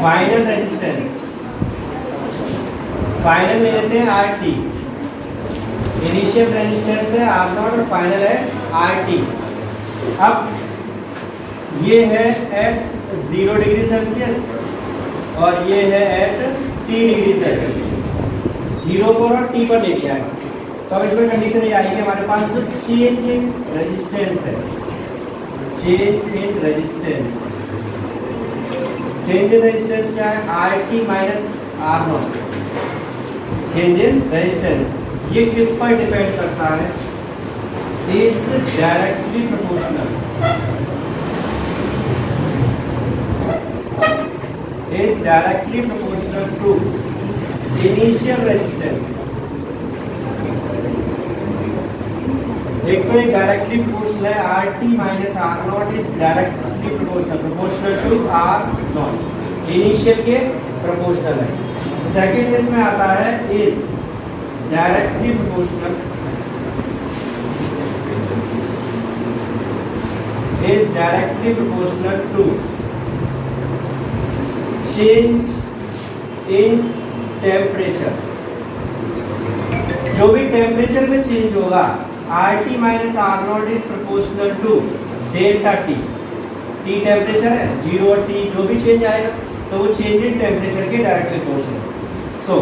Final resistance, final ले लेते हैं आर टी, इनिशियल रेजिस्टेंस है आर नॉट और फाइनल है आर टी। अब ये है एट 0 डिग्री सेल्सियस और ये है एट 3 डिग्री सेल्सियस, 0 पर और टी पर ले लिया है। तो अब इसमें कंडीशन ये आएगी हमारे पास जो चेंज इन रेजिस्टेंस है, change in resistance, change in resistance क्या है, R T minus R naught, change in resistance ये किस पर डिपेंड करता है, is directly proportional, is directly proportional to initial resistance. एक तो एक डायरेक्टली प्रोपोर्शनल है, R T minus R naught is directly proportional, proportional to R naught, initial के प्रोपोर्शनल है। सेकंड इसमें आता है is directly proportional, is directly proportional to change in temperature. जो भी टेम्परेचर में चेंज होगा, R T minus R naught is proportional to delta T, T temperature है 0 और टी जो भी चेंज आएगा तो वो चेंज इन टेम्परेचर के डायरेक्टली प्रोपोर्शनल। सो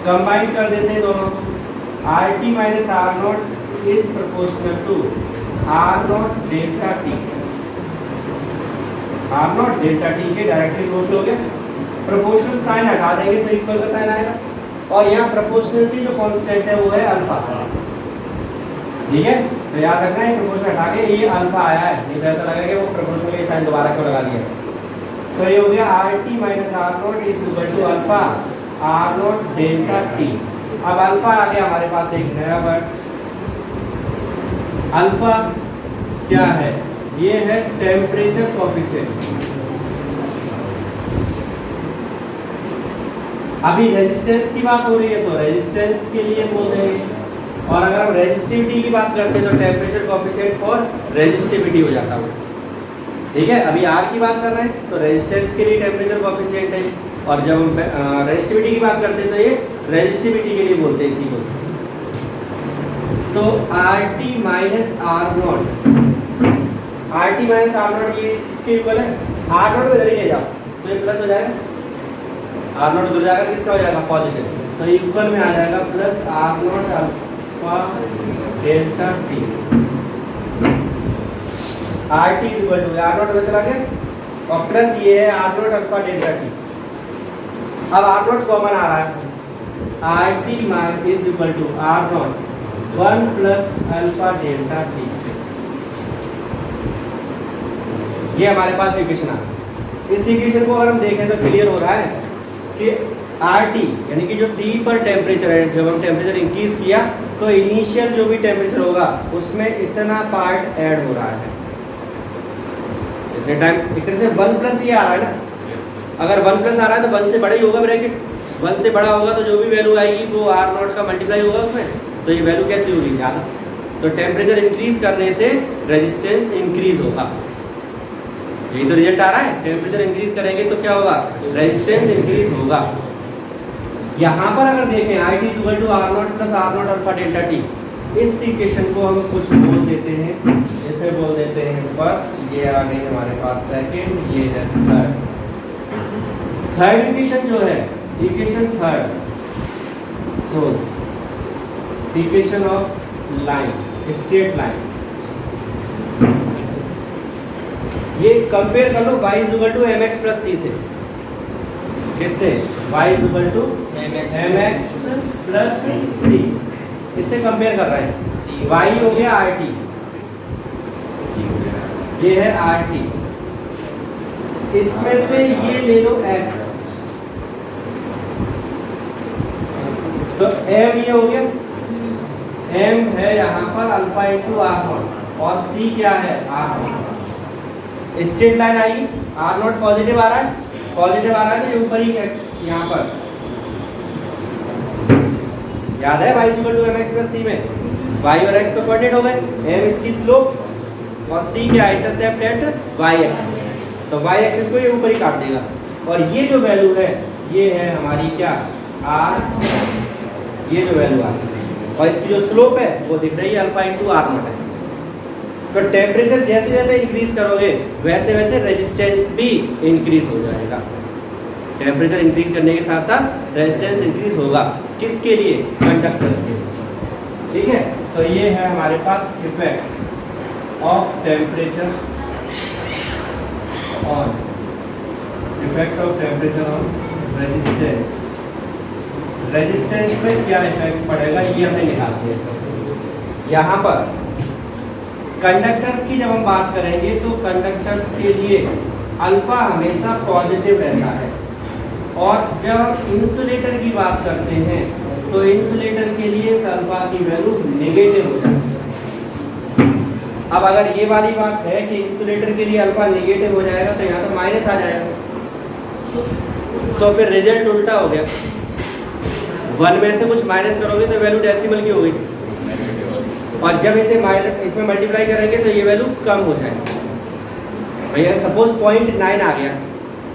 कंबाइन कर देते हैं दोनों को, R T minus R naught is proportional to R naught delta T, R naught delta T के डायरेक्टली प्रोपोर्शनल हो गया। प्रोपोर्शनल साइन हटा देंगे तो इक्वल का साइन आएगा, और यहाँ प्रोपोर्शनलिटी जो कांस्टेंट है वो है अल्फा, ठीक है। तो याद रखना है प्रोपोर्शनल हटा के ये अल्फा आया है, नहीं तो ऐसा लगेगा कि वो प्रोपोर्शनल के साइन दोबारा क्यों लगा दिया। तो ये हो गया R T minus R naught is equal to alpha R naught delta T. अब अल्फा आ गया हमारे पास एक नया वर्ड, अल्फा क्या है, ये है टेम्परेचर कोएफिशिएंट। अभी रेजिस्टेंस की बात हो रही है तो रेजिस्टेंस के लिए बोल देंगे, और अगर हम रेजिस्टिविटी की बात करते हैं तो टेम्परेचर कोएफिशिएंट फॉर रेजिस्टिविटी हो जाता है, ठीक है। अभी आर की बात कर रहे हैं तो रेजिस्टेंस के लिए टेम्परेचर कोएफिशिएंट है, और जब हम रेजिस्टिविटी की बात करते हैं तो ये रेजिस्टिविटी के लिए बोलते हैं इसी को। तो R T minus R naught, R T minus R naught ये किसके इक्वल है, आर नॉट को इधर ही ले जाओ तो ये प्लस हो जाएगा, आर नॉट उधर जाकर किसका हो जाएगा पॉजिटिव, तो इक्वल में आ जाएगा plus R naught alpha delta T, R T equal to R naught उधर चला गया और प्लस ये है R naught alpha delta T. अब आर नॉट कॉमन आ रहा है, R T is equal to R naught 1 plus alpha delta T, ये हमारे पास इक्वेशन आ। इस इक्वेशन को अगर हम देखें तो क्लियर हो रहा है कि आर टी यानी कि जो टी पर टेम्परेचर है, जब हम टेम्परेचर इंक्रीज किया तो इनिशियल जो भी टेम्परेचर होगा उसमें इतना पार्ट ऐड हो रहा है, इतने टाइम्स, एक तरह से 1 प्लस ये आ रहा है ना। अगर 1 प्लस आ रहा है तो 1 से बड़ा ही होगा ब्रैकेट, 1 से बड़ा होगा तो जो भी वैल्यू आएगी वो आर नॉट का मल्टीप्लाई होगा उसमें, तो ये वैल्यू कैसी होगी ज़्यादा। तो टेम्परेचर इंक्रीज करने से रेजिस्टेंस इंक्रीज होगा, यही तो रिजल्ट आ रहा है। टेम्परेचर इंक्रीज करेंगे तो क्या होगा, रेजिस्टेंस इंक्रीज होगा। यहाँ पर अगर देखें I T equal to R naught plus R naught alpha delta T, इस इक्वेशन को हम कुछ बोल देते हैं, इसे बोल देते हैं फर्स्ट, ये आ गई हमारे पास सेकंड, ये है थर्ड। थर्ड इक्वेशन जो है, equation third shows equation of line, straight line, ये कंपेयर कर लो y is equal to mx plus c से, किससे, y is equal to mx plus c, इससे कंपेयर कर रहे हैं। y हो गया rt, ये है rt, इसमें से ये ले लो x, तो m ये हो गया, m है यहाँ पर अल्फा इंटू आर नॉट, और c क्या है आर नॉट। स्ट्रेट लाइन आएगी, आर नॉट पॉजिटिव आ रहा है, पॉजिटिव आ रहा है तो ये ऊपर ही x यहाँ पर, याद है y equal to mx plus c में y और x तो कोऑर्डिनेट हो गए, m इसकी स्लोप और c क्या इंटरसेप्ट एट y एक्सिस, तो y एक्सिस को ये ऊपर ही काट देगा, और ये जो वैल्यू है ये है हमारी क्या आर, ये जो वैल्यू आर, और इसकी जो स्लोप है वो दिख रही है अल्फा इंटू आर नॉट है। तो टेम्परेचर जैसे जैसे इंक्रीज करोगे वैसे वैसे रेजिस्टेंस भी इंक्रीज हो जाएगा। टेम्परेचर इंक्रीज करने के साथ साथ रेजिस्टेंस इंक्रीज होगा, किसके लिए? कंडक्टर्स के लिए। ठीक है, तो ये है हमारे पास effect of temperature on resistance. Resistance में क्या इफेक्ट पड़ेगा ये हमने निकाल दिया सब। यहाँ पर कंडक्टर्स की जब हम बात करेंगे तो कंडक्टर्स के लिए अल्फा हमेशा पॉजिटिव रहता है, और जब हम इंसुलेटर की बात करते हैं तो इंसुलेटर के लिए इस अल्फा की वैल्यू नेगेटिव हो जाती है। अब अगर ये वाली बात है कि इंसुलेटर के लिए अल्फा नेगेटिव हो जाएगा तो यहाँ तो माइनस आ जाएगा, तो फिर रिजल्ट उल्टा हो गया। 1 में से कुछ माइनस करोगे तो वैल्यू डेसिमल की होगी, और जब इसे इसमें मल्टीप्लाई करेंगे तो ये वैल्यू कम हो जाएगी। भैया सपोज 0.9 आ गया,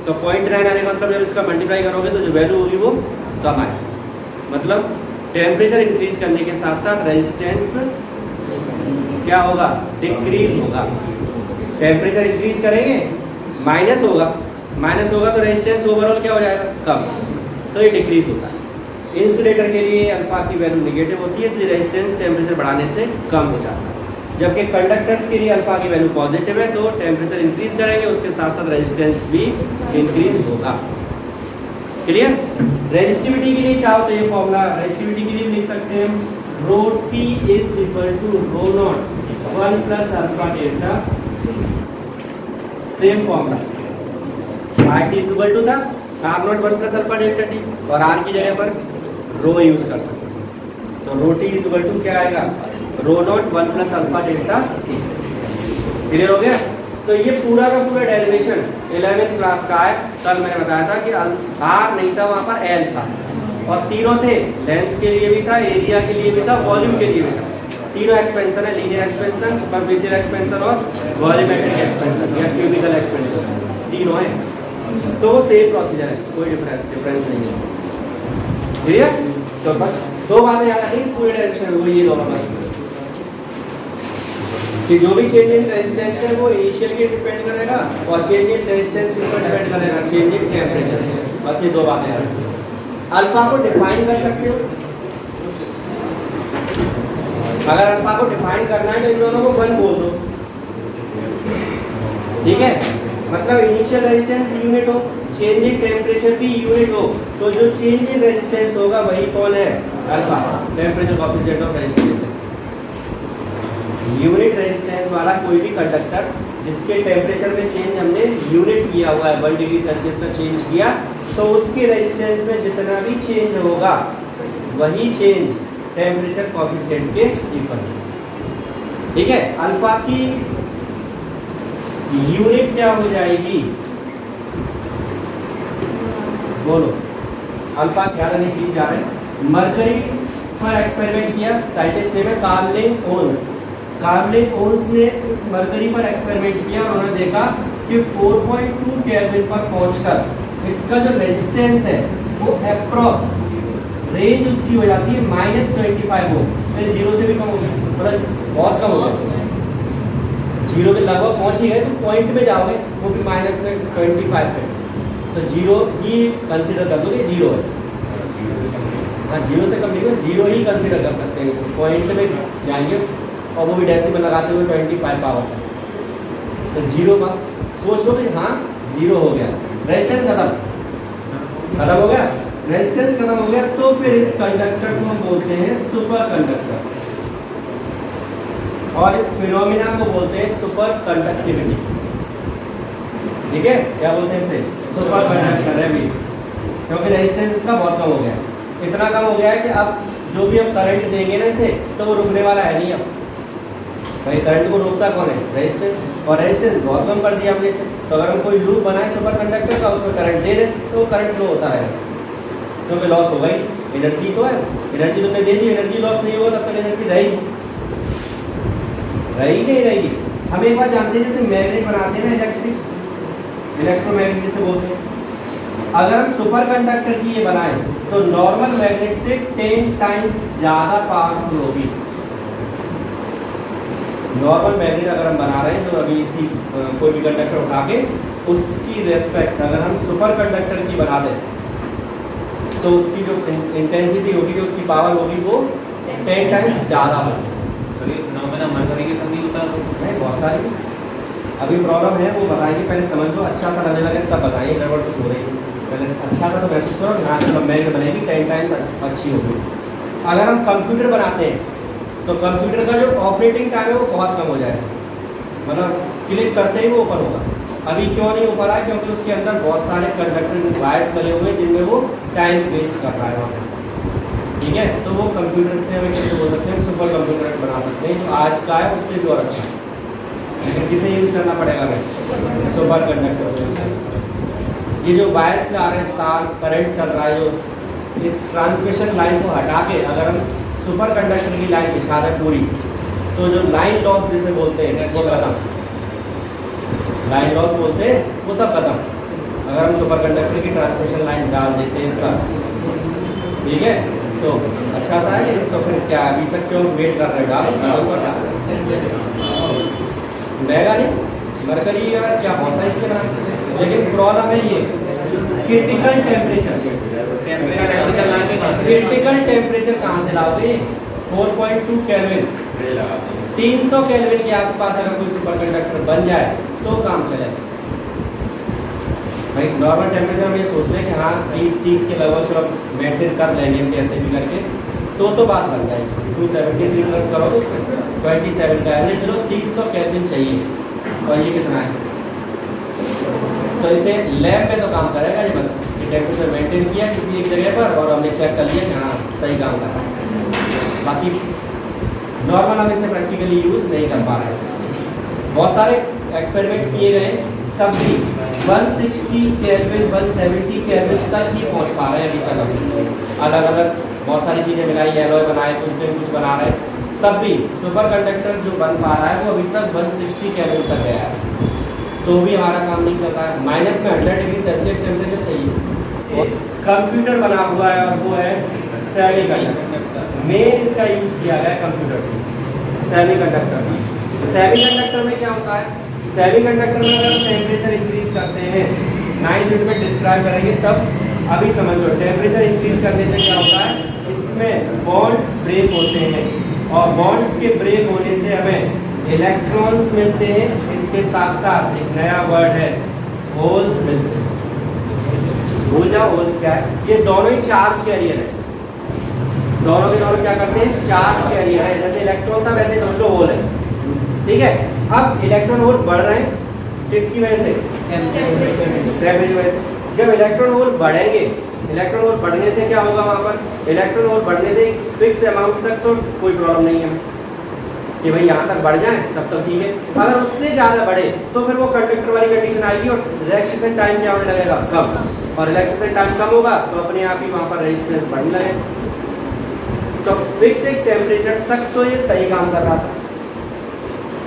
तो 0.9 आने का मतलब जब इसका मल्टीप्लाई करोगे तो जो वैल्यू होगी वो कम आएगी। मतलब टेम्परेचर इंक्रीज करने के साथ साथ रेजिस्टेंस क्या होगा? डिक्रीज होगा। टेम्परेचर इंक्रीज करेंगे माइनस होगा तो रेजिस्टेंस ओवरऑल क्या हो जाएगा? कम, तो ये डिक्रीज होता है। इंसुलेटर के लिए अल्फा की वैल्यू नेगेटिव होती है, इसलिए रेजिस्टेंस टेम्परेचर बढ़ाने से कम हो जाता है। जबकि कंडक्टर्स के लिए अल्फा की वैल्यू पॉजिटिव है, तो टेम्परेचर इंक्रीज करेंगे उसके साथ साथ रेजिस्टेंस भी इंक्रीज होगा। क्लियर? रेजिस्टिविटी के लिए चाहो तो ये फॉर्मूला रेजिस्टिविटी के लिए लिख सकते हैं हम, rho T is equal to rho naught 1 plus alpha delta, same formula R T is equal to the R naught 1 plus alpha delta T, और आर की जगह पर रो यूज कर सकते हैं। तो rho T is equal to क्या आएगा? Rho naught 1 plus alpha delta T. Clear हो गया? तो ये पूरा का पूरा डेरिवेशन 11th क्लास का है। कल मैंने बताया था कि आर नहीं था, वहाँ पर एल था, और तीनों थे, लेंथ के लिए भी था, एरिया के लिए भी था, वॉल्यूम के लिए भी था। तीनों एक्सपेंशन है, लीनियर एक्सपेंशन, सुपरफिशियल एक्सपेंशन और वॉल्यूमेट्रिक एक्सपेंशन या क्यूबिकल एक्सपेंशन, तीनों है। तो सेम प्रोसीजर है, कोई डिफरेंस नहीं है। क्लियर? तो बस 2 बातें याद रखनी इस पूरे डायरेक्शन में, वो ये दोनों बस, कि जो भी चेंज इन रेजिस्टेंस है वो इनिशियल के डिपेंड करेगा, और चेंज इन रेजिस्टेंस किस पर डिपेंड करेगा? Change in temperature. बस ये 2 बातें याद रखनी। अल्फा को डिफाइन कर सकते हो, अगर अल्फा को डिफाइन करना है तो इन दोनों को 1 बोल दो। ठीक है, मतलब इनिशियल रेजिस्टेंस यूनिट हो, चेंज इन टेम्परेचर भी यूनिट हो, तो जो चेंज इन रेजिस्टेंस होगा वही कौन है? Alpha, temperature coefficient of resistance. Unit resistance वाला कोई भी कंडक्टर जिसके टेम्परेचर में चेंज हमने यूनिट किया हुआ है, 1 डिग्री सेल्सियस का चेंज किया, तो उसके रेजिस्टेंस में जितना भी चेंज होगा वही चेंज टेम्परेचर कोएफिशिएंट के इक्वल। ठीक है, अल्फा की यूनिट क्या हो जाएगी? बोलो, अल्फा क्या लेने की जा रहे हैं? मरकरी पर एक्सपेरिमेंट किया साइंटिस्ट ने, कार्लिन ओन्स ने इस मरकरी पर एक्सपेरिमेंट किया, और उन्होंने देखा कि 4.2 केल्विन पर पहुंचकर इसका जो रेजिस्टेंस है वो अप्रॉक्स रेंज उसकी हो जाती है -25 ओम, फिर 0 से भी कम हो गया, मतलब बहुत कम हो गया, 0 के लगभग पहुंच ही गए, तो पॉइंट में जाओगे वो भी -25 पे, तो 0 ही कंसीडर कर लोगे, 0 है। हाँ, 0 से कम नहीं हो, 0 ही कंसीडर कर सकते हैं, इसे पॉइंट में जाएंगे और वो भी डेसिमल लगाते हुए 25 पावर, तो 0 का सोच लो कि हाँ 0 हो गया, रेजिस्टेंस खत्म हो गया, रेजिस्टेंस खत्म हो गया, तो फिर इस कंडक्टर को हम बोलते हैं सुपर कंडक्टर, और इस फिनोमिना को बोलते हैं सुपर कंडक्टिविटी। ठीक है, क्या बोलते हैं इसे? सुपर कंडक्टर है भी, क्योंकि रेजिस्टेंस इसका बहुत कम हो गया, इतना कम हो गया है कि अब जो भी हम करंट देंगे ना इसे, तो वो रुकने वाला है नहीं। अब भाई करंट को रोकता कौन है? रेजिस्टेंस, और रेजिस्टेंस बहुत कम कर दिया हमने इसे, तो अगर हम कोई लूप बनाए सुपर कंडक्टर का, उसमें करंट दे दें तो करंट फ्लो होता रहेगा, क्योंकि लॉस होगा ही, एनर्जी तो है, एनर्जी तुमने दे दी, एनर्जी लॉस नहीं होगा, तब तक एनर्जी रहेगी नहीं रहेगी। हम एक बात जानते हैं, जैसे मैग्नेट बनाते हैं ना, इलेक्ट्रोमैग्नेट जिसे बोलते हैं, अगर हम सुपर कंडक्टर की ये बनाए तो नॉर्मल मैग्नेट से 10 टाइम्स ज़्यादा पावरफुल होगी। नॉर्मल मैग्नेट अगर हम बना रहे हैं जो अभी इसी कोई भी कंडक्टर उठा के उसकी रेस्पेक्ट अगर हम सुपर कंडक्टर की बना दें तो उसकी जो इंटेंसिटी होगी, जो उसकी पावर होगी वो 10 टाइम्स ज़्यादा होगी। बहुत सारी अभी प्रॉब्लम है वो बताएंगे, पहले समझ लो, अच्छा सा लगने लगे तब बताइए, गड़बड़ कुछ हो रही है। पहले अच्छा सा तो महसूस करो, यहाँ से मैग्नेट बनेगी 10 टाइम्स अच्छी होगी। अगर हम कंप्यूटर बनाते हैं तो कंप्यूटर का जो ऑपरेटिंग टाइम है वो बहुत कम हो जाएगा, मतलब क्लिक करते ही वो ओपन होगा। अभी क्यों नहीं ऊपर आया? क्योंकि उसके अंदर बहुत सारे कंडक्टर वायर्स लगे हुए हैं जिनमें वो टाइम वेस्ट कर रहा है वहाँ पे। ठीक है, तो वो कंप्यूटर से हमें कैसे बोल सकते हैं, सुपर कंप्यूटर बना सकते हैं जो आज का है उससे भी और अच्छा। लेकिन किसे यूज़ करना पड़ेगा हमें? Super conductor. ये जो वायर से आ रहे हैं तार, करंट चल रहा है, जो इस ट्रांसमिशन लाइन को हटा के अगर हम सुपर कंडक्टर की लाइन बिछा दें पूरी, तो जो लाइन लॉस जिसे बोलते हैं वो खत्म, लाइन लॉस बोलते हैं वो सब खत्म अगर हम सुपर कंडक्टर की ट्रांसमिशन लाइन डाल देते हैं तब। ठीक है, तो अच्छा सा है। तो फिर क्या अभी तक क्यों वेट कर रहे हो? महंगा नहीं, मरकरी यार क्या बहुत सारी चीज़ें बना सकते हैं, लेकिन प्रॉब्लम है ये क्रिटिकल टेम्परेचर। क्रिटिकल टेम्परेचर कहाँ से लाओगे? 4.2 केल्विन, 300 केल्विन के आसपास अगर कोई सुपर कंडक्टर बन जाए तो काम चलेगा। भाई नॉर्मल टेम्परेचर हम ये सोच लें कि हाँ 20-30 के लगभग चलो मेंटेन कर लेंगे हम कैसे भी करके, तो बात बन जाएगी। 273 प्लस करो तो उसमें 27 का एवरेज चलो 300 केल्विन चाहिए, और ये कितना है? तो इसे लैब में तो काम करेगा ये, बस टेम्परेचर मेंटेन किया किसी एक जगह पर और हमने चेक कर लिया कि हाँ सही काम कर रहा है। बाकी नॉर्मल हम इसे प्रैक्टिकली यूज़ नहीं कर पा रहे। बहुत सारे एक्सपेरिमेंट किए गए तब भी 160 केल्विन 170 केल्विन तक ही पहुंच पा रहे हैं अभी तक। अलग अलग बहुत सारी चीज़ें मिलाई, एलॉय बनाए, कुछ बना रहे हैं, तब भी सुपर कंडक्टर जो बन पा रहा है वो अभी तक 160 केल्विन तक गया है, तो भी हमारा काम नहीं चल रहा है। माइनस में 100 डिग्री सेल्सियस टेम्परेचर चाहिए। कंप्यूटर बना हुआ है और वो है सेमी कंडक्टर। मेन इसका यूज़ किया गया है कंप्यूटर से, सेमी कंडक्टर। सेमी कंडक्टर में क्या होता है? सेमी कंडक्टर में अगर टेम्परेचर इंक्रीज करते हैं, 9th यूनिट में डिस्क्राइब करेंगे तब अभी समझ लो। टेम्परेचर इंक्रीज करने से क्या होता है, इसमें बॉन्ड्स ब्रेक होते हैं, और बॉन्ड्स के ब्रेक होने से हमें इलेक्ट्रॉन्स मिलते हैं। इसके साथ साथ एक नया वर्ड है होल्स मिलते हैं। भूल जाओ होल्स क्या है, ये दोनों ही चार्ज कैरियर है। दोनों के दोनों क्या करते हैं? चार्ज कैरियर है। जैसे इलेक्ट्रॉन था वैसे समझ लो होल है। ठीक है, अब इलेक्ट्रॉन होल बढ़ रहे हैं किसकी वजह से? टेम्परेचर की वजह से। जब इलेक्ट्रॉन होल बढ़ेंगे, इलेक्ट्रॉन होल बढ़ने से क्या होगा? वहाँ पर इलेक्ट्रॉन होल बढ़ने से फिक्स अमाउंट तक तो कोई प्रॉब्लम नहीं है कि भाई यहाँ तक बढ़ जाए तब तक ठीक है। अगर उससे ज़्यादा बढ़े तो फिर वो कंडक्टर वाली कंडीशन आएगी और रिलैक्सेशन टाइम क्या होने लगेगा? कम। और रिलैक्सेशन टाइम कम होगा तो अपने आप ही वहाँ पर रेजिस्टेंस बढ़ने लगेगा। तो फिक्स एक टेम्परेचर तक तो ये सही काम कर रहा था।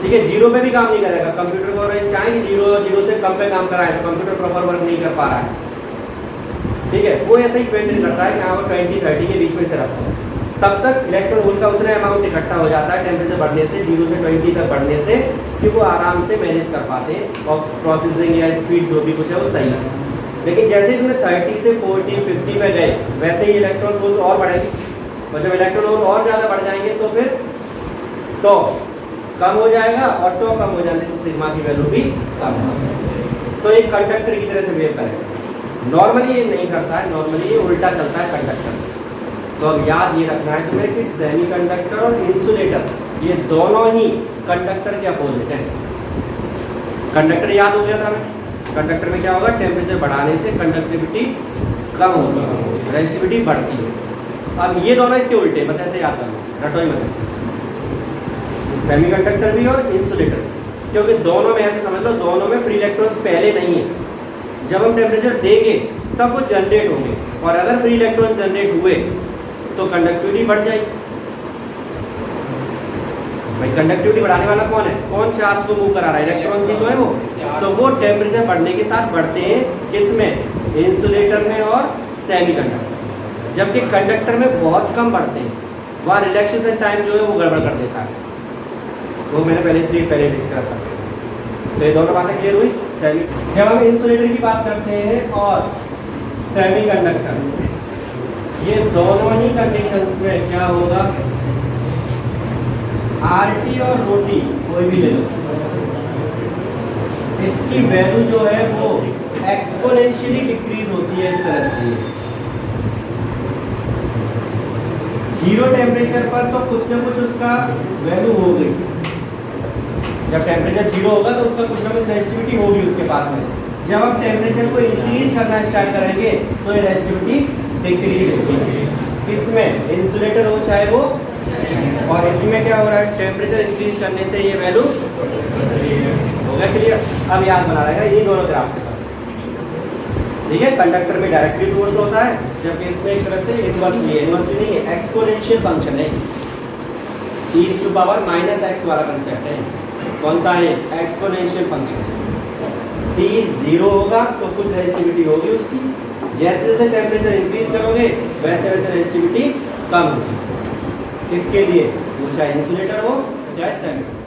ठीक है, जीरो पे भी काम नहीं करेगा। कंप्यूटर को अगर चाहे कि जीरो से कम पे काम कराएं तो कंप्यूटर प्रॉपर वर्क नहीं कर पा रहा है। ठीक है, वो ऐसा ही मेंटेन करता है कि हाँ वो 20-30 के बीच में से रखता है। तब तक इलेक्ट्रॉन होल का उतना अमाउंट इकट्ठा हो जाता है टेम्परेचर बढ़ने से, 0 से 20 तक बढ़ने से, कि वो आराम से मैनेज कर पाते हैं और प्रोसेसिंग या स्पीड जो भी कुछ है वो सही है। लेकिन जैसे ही उन्हें 30 से 40, 50 पे गए वैसे ही इलेक्ट्रॉन होल और बढ़ेंगे, और जब इलेक्ट्रॉन होल और ज़्यादा बढ़ जाएंगे तो फिर टॉ कम हो जाएगा, और टॉ कम हो जाने से सिग्मा की वैल्यू भी कम हो जाएगी। तो एक कंडक्टर की तरह से बिहेव करेगा। नॉर्मली ये नहीं करता है, नॉर्मली ये उल्टा चलता है कंडक्टर से। तो अब याद ये रखना है तुम्हें कि सेमी कंडक्टर और इंसुलेटर ये दोनों ही कंडक्टर के अपोजिट हैं। कंडक्टर याद हो गया था हमें, कंडक्टर में क्या होगा? टेम्परेचर बढ़ाने से कंडक्टिविटी कम होती है, रेजिस्टिविटी बढ़ती है। अब ये दोनों इसके उल्टे, बस ऐसे याद करना, रटो ही मत इसे। सेमी कंडक्टर भी और इंसुलेटर, क्योंकि दोनों में ऐसे समझ लो, दोनों में फ्री इलेक्ट्रॉन्स पहले नहीं है। जब हम टेम्परेचर देंगे तब वो जनरेट होंगे, और अगर फ्री इलेक्ट्रॉन जनरेट हुए तो कंडक्टिविटी बढ़ जाएगी। भाई कंडक्टिविटी बढ़ाने वाला कौन है? कौन चार्ज को मूव करा रहा है? इलेक्ट्रॉन्स ही तो है वो। तो वो टेम्परेचर बढ़ने के साथ बढ़ते हैं किसमें? इंसुलेटर में और सेमीकंडक्टर। जबकि कंडक्टर में बहुत कम बढ़ते हैं, वहाँ रिलैक्सेशन टाइम जो है वो गड़बड़ कर देता है, वो मैंने पहले डिस्कस करा था। तो ये दोनों बातें क्लियर हुई। सेमी, जब हम इंसुलेटर की बात करते हैं और सेमीकंडक्टर, ये दोनों ही कंडीशंस में क्या होगा, आरटी और रोटी कोई भी ले लो, इसकी वैल्यू जो है वो एक्सपोनेंशियली डिक्रीज होती है इस तरह से। जीरो टेम्परेचर पर तो कुछ ना कुछ उसका वैल्यू हो गई, जब टेम्परेचर जीरो होगा तो उसका कुछ ना कुछ रेजिस्टिविटी होगी उसके पास में। जब आप टेम्परेचर को इंक्रीज करना स्टार्ट करेंगे तो ये रेजिस्टिविटी डिक्रीज होगी। किसमें, इंसुलेटर हो चाहे वो, और इसमें क्या हो रहा है, टेम्परेचर इंक्रीज करने से ये वैल्यू हो गया क्लियर। अब याद बना रहेगा ये दोनों ग्राफ से बस, ठीक है। कंडक्टर में डायरेक्टली प्रोपोर्शनल होता है, जबकि इसमें एक तरह से इनवर्सली नहीं है, एक्सपोनेंशियल फंक्शन है, e⁻⁻x वाला कंसेप्ट है। कौन सा है, एक्सपोनेंशियल फंक्शन। t जीरो होगा तो कुछ रेजिस्टिविटी होगी उसकी, जैसे जैसे टेम्परेचर इंक्रीज करोगे वैसे वैसे रेजिस्टिविटी कम होगी। किसके लिए, वो चाहे इंसुलेटर हो चाहे सेमीकंडक्टर।